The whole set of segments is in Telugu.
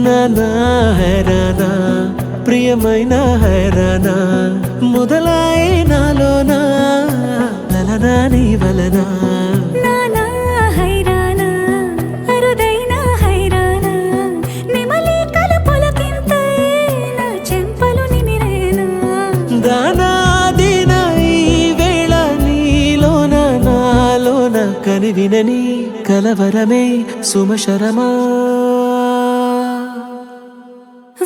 నానా హైరానా ప్రియమైన హైరానా మొదలాయి నాలోనా లలనా నీ వలనా నానా హైరానా అరుదైన హైరానా నిమలి కలపులకింతై నా చెంపలు నిమిరేనా దానాదిన ఈ వేళ నీలోన నాలోన కనివినని కలవరమే సుమశరమా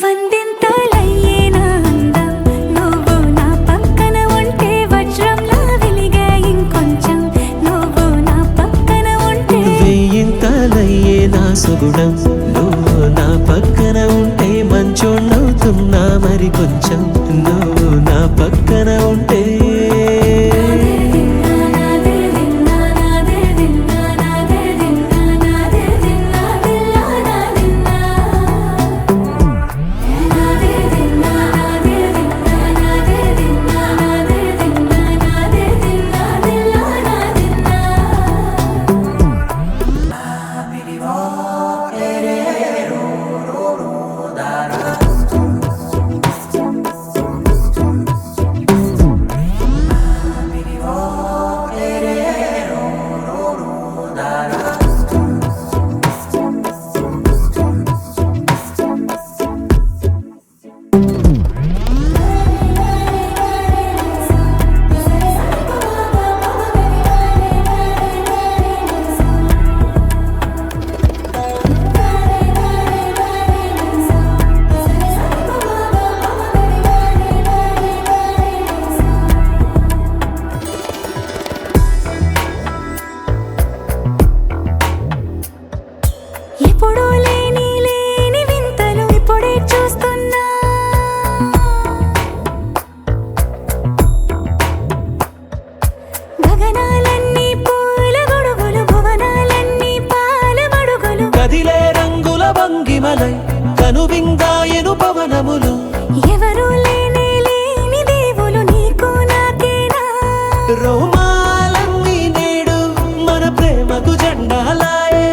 వందింతలయ్యేనా అందం నువ్వు నా పక్కన ఉంటే వజ్రంలా వెలిగే ఇంకొంచెం నువ్వు నా పక్కన ఉంటే వెయ్యింతలయ్యే నా సుగుణం నువ్వు నా పక్కన ఉంటే మంచోణ్ణవుతున్నా మరి కొంచెం నువ్వు నా పక్కన ఉంటే ఎప్పుడూ లేని వింతలు ఇప్పుడే చూస్తున్నా గగనాలన్నీ పూల గొడుగులు భువనాలన్నీ పాల మడుగులు కదిలే రంగుల భంగిమలై కనువిందాయను పవనములు ఎవరూ లేని దేవులు నీకు నాకేనా రోమాలన్నీ నేడు మన ప్రేమకు జెండాలాయే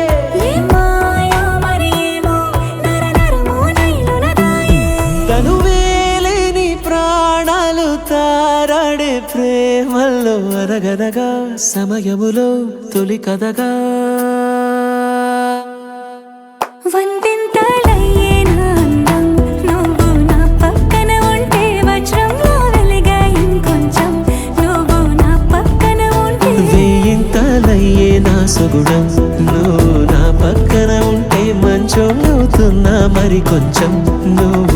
తనువేలేని ప్రాణాలు తారాడే ప్రేమల్లో అనగనగా సమయములో తొలి కథగా వందింతలయ్యేనా అందం నువ్వు నా పక్కన ఉంటే వజ్రంలా వెలిగే ఇంకొంచెం నువ్వు నా పక్కన ఉంటే వెయ్యింతలయ్యే నా సుగుణం నువ్వు నా పక్కన ఉంటే మంచోణ్ణవుతున్నా మరి కొంచెం నువ్వు